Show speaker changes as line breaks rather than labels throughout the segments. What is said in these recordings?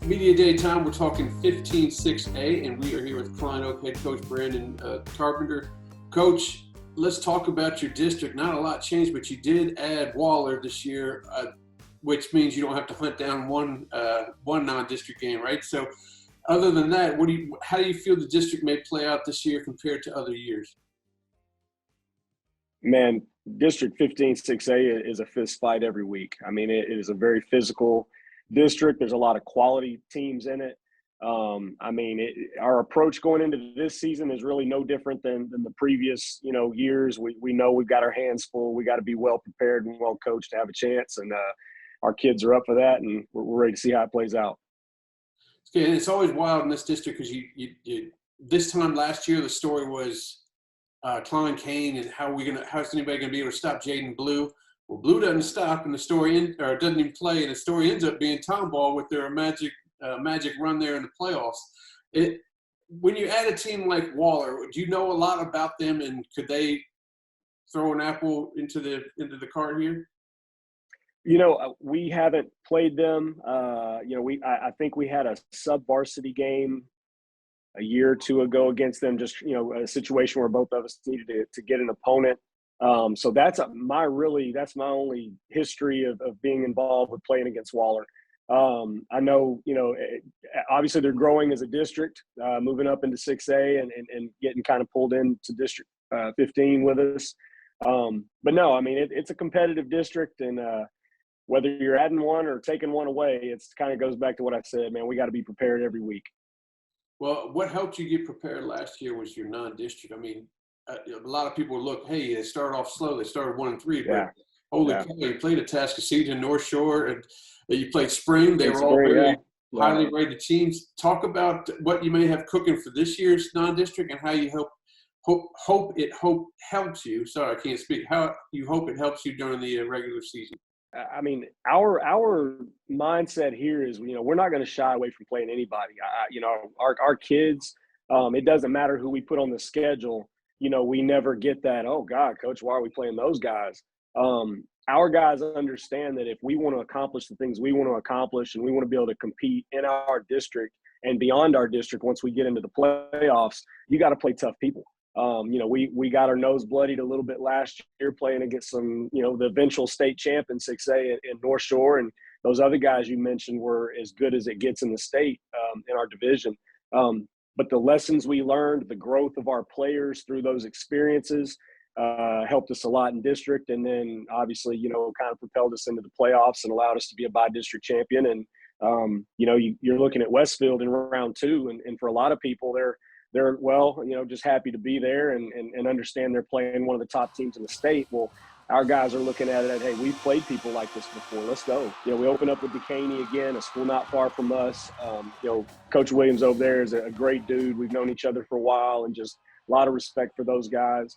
Media Day time, we're talking 15-6A, and we are here with Klein Oak head coach Brandon Carpenter. Coach, let's talk about your district. Not a lot changed, but you did add Waller this year, which means you don't have to hunt down one non-district game, right? So other than that, how do you feel the district may play out this year compared to other years?
Man, District 15-6A is a fist fight every week. I mean, it is a very physical district. There's a lot of quality teams in it. Our approach going into this season is really no different than the previous, years. We know we've got our hands full. We got to be well prepared and well coached to have a chance. And our kids are up for that, and we're ready to see how it plays out.
Okay, and it's always wild in this district because you this time last year the story was Klein Kane and how's anybody gonna be able to stop Jaden Blue? Well, Blue doesn't stop, and the story doesn't even play, and the story ends up being Tomball with their magic run there in the playoffs. When you add a team like Waller, do you know a lot about them, and could they throw an apple into the cart here?
We haven't played them. I think we had a sub-varsity game a year or two ago against them, just, a situation where both of us needed to get an opponent. So that's my only history of being involved with playing against Waller. I know, obviously they're growing as a district, moving up into 6A and getting kind of pulled into District 15 with us. But no, I mean, it's a competitive district, and whether you're adding one or taking one away, it's kind of goes back to what I said, man. We got to be prepared every week.
Well, what helped you get prepared last year was your non-district. I mean, a lot of people look, hey, they started off slow. They started 1-3, but holy cow, you played at Tascasita, North Shore, and you played Spring. They were all very highly rated teams. Talk about what you may have cooking for this year's non-district and how you hope it helps you. Sorry, I can't speak. How you hope it helps you during the regular season.
I mean, our mindset here is, we're not going to shy away from playing anybody. Our kids, it doesn't matter who we put on the schedule. We never get that, oh, God, Coach, why are we playing those guys? Our guys understand that if we want to accomplish the things we want to accomplish and we want to be able to compete in our district and beyond our district once we get into the playoffs, you got to play tough people. We got our nose bloodied a little bit last year playing against some, the eventual state champ in 6A in North Shore. And those other guys you mentioned were as good as it gets in the state in our division. But the lessons we learned, the growth of our players through those experiences helped us a lot in district. And then obviously, kind of propelled us into the playoffs and allowed us to be a by-district champion. And, you're looking at Westfield in round 2. And for a lot of people, they're just happy to be there and understand they're playing one of the top teams in the state. Well, our guys are looking at it, hey, we've played people like this before. Let's go. We open up with Decaney again, a school not far from us. Coach Williams over there is a great dude. We've known each other for a while, and just a lot of respect for those guys.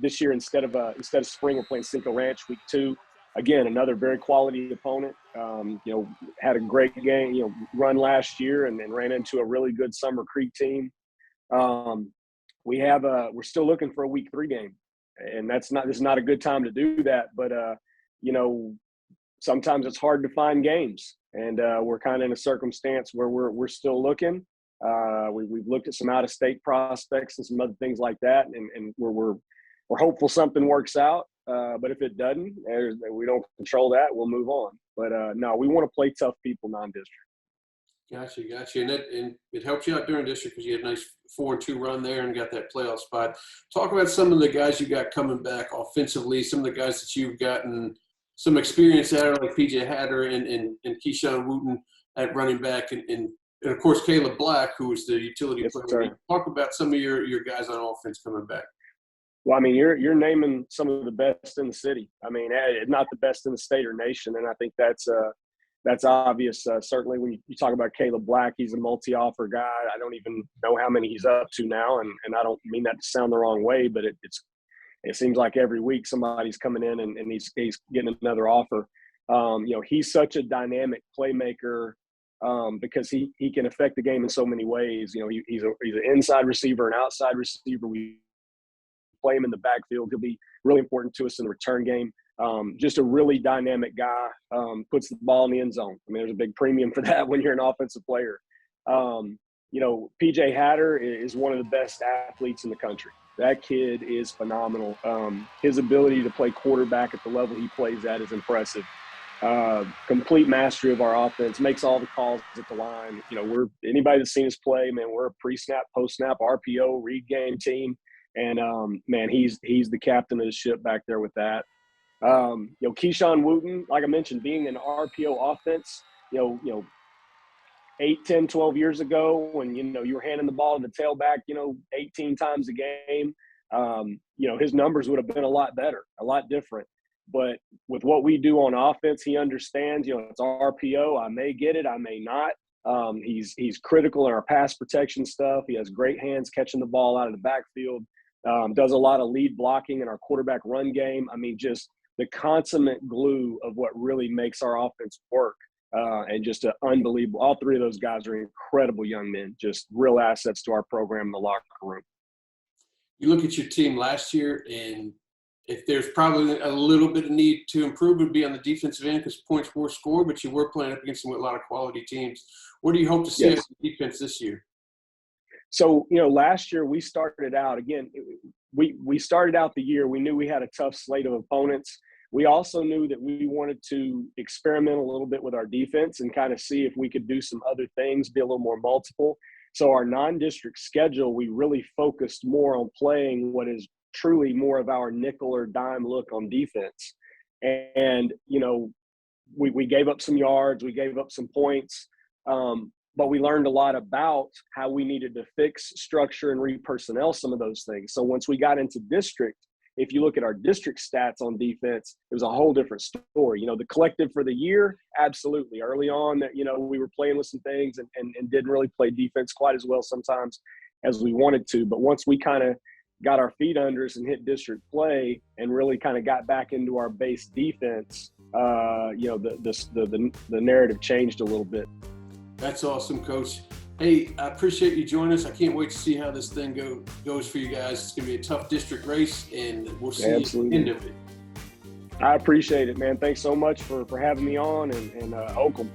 This year, instead of spring, we're playing Cinco Ranch week 2. Again, another very quality opponent. Had a great game, run last year, and then ran into a really good Summer Creek team. We're still looking for a week 3 game, and this is not a good time to do that. But, sometimes it's hard to find games, and we're kind of in a circumstance where we're still looking. We've looked at some out-of-state prospects and some other things like that, and we're hopeful something works out. But if it doesn't, we don't control that. We'll move on. But no, we want to play tough people non-district.
Gotcha. And it helps you out during district because you had a nice 4-2 run there and got that playoff spot. Talk about some of the guys you got coming back offensively, some of the guys that you've gotten some experience out of, like PJ Hatter and Keyshawn Wooten at running back, and of course Caleb Black, who was the utility player.
Sorry.
Talk about some of your guys on offense coming back.
Well, I mean, you're naming some of the best in the city. I mean, not the best in the state or nation, and I think that's obvious. Certainly when you talk about Caleb Black, he's a multi-offer guy. I don't even know how many he's up to now, and I don't mean that to sound the wrong way, but it seems like every week somebody's coming in and he's getting another offer. He's such a dynamic playmaker because he can affect the game in so many ways. He's an inside receiver, an outside receiver. We play him in the backfield. He'll be really important to us in the return game. Just a really dynamic guy, puts the ball in the end zone. I mean, there's a big premium for that when you're an offensive player. PJ Hatter is one of the best athletes in the country. That kid is phenomenal. His ability to play quarterback at the level he plays at is impressive. Complete mastery of our offense, makes all the calls at the line. Anybody that's seen us play, man, we're a pre-snap, post-snap, RPO, read game team. And, he's the captain of the ship back there with that. Keyshawn Wooten, like I mentioned, being an RPO offense, 8, 10, 12 years ago when, you were handing the ball to the tailback, 18 times a game, his numbers would have been a lot better, a lot different. But with what we do on offense, he understands, it's RPO. I may get it, I may not. He's critical in our pass protection stuff. He has great hands catching the ball out of the backfield, does a lot of lead blocking in our quarterback run game. I mean, just the consummate glue of what really makes our offense work. And just unbelievable. All three of those guys are incredible young men, just real assets to our program in the locker room.
You look at your team last year, and if there's probably a little bit of need to improve, it would be on the defensive end because points were scored, but you were playing up against a lot of quality teams. What do you hope to see as the defense this year?
So, last year we started out, again, we started out the year, we knew we had a tough slate of opponents. We also knew that we wanted to experiment a little bit with our defense and kind of see if we could do some other things, be a little more multiple. So our non-district schedule, we really focused more on playing what is truly more of our nickel or dime look on defense. And, we gave up some yards, we gave up some points, but we learned a lot about how we needed to fix structure and re-personnel some of those things. So once we got into district, if you look at our district stats on defense, it was a whole different story. The collective for the year, absolutely. Early on, that we were playing with some things and didn't really play defense quite as well sometimes as we wanted to. But once we kind of got our feet under us and hit district play and really kind of got back into our base defense, the narrative changed a little bit.
That's awesome, Coach. Hey, I appreciate you joining us. I can't wait to see how this thing goes for you guys. It's going to be a tough district race, and we'll see you at the end of it.
I appreciate it, man. Thanks so much for having me on, and Oakham.